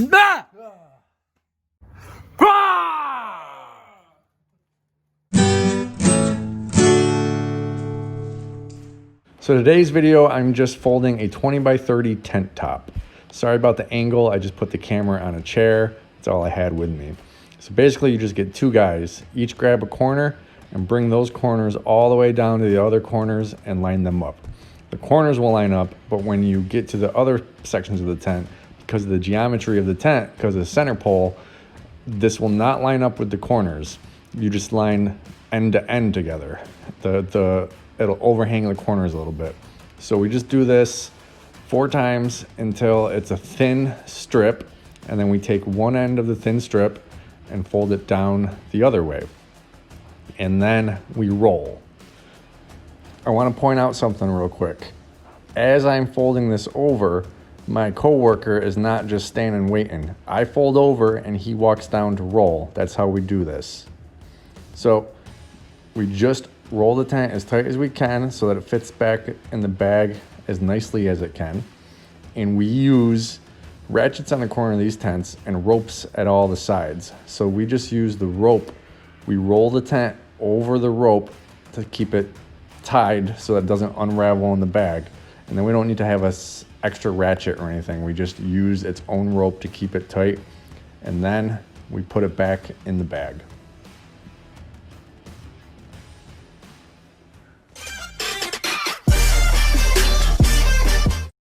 Ah! So today's video, I'm just folding a 20 by 30 tent top. Sorry about the angle, I just put the camera on a chair. That's all I had with me. So basically you just get two guys, each grab a corner and bring those corners all the way down to the other corners and line them up. The corners will line up, but when you get to the other sections of the tent, because of the geometry of the tent, because of the center pole, this will not line up with the corners. You just line end to end together. It'll overhang the corners a little bit. So we just do this 4 times until it's a thin strip, and then we take one end of the thin strip and fold it down the other way. And then we roll. I want to point out something real quick. As I'm folding this over, my coworker is not just standing waiting. I fold over and he walks down to roll. That's how we do this. So we just roll the tent as tight as we can so that it fits back in the bag as nicely as it can. And we use ratchets on the corner of these tents and ropes at all the sides. So we just use the rope. We roll the tent over the rope to keep it tied so that it doesn't unravel in the bag. And then we don't need to have a extra ratchet or anything. We just use its own rope to keep it tight. And then we put it back in the bag.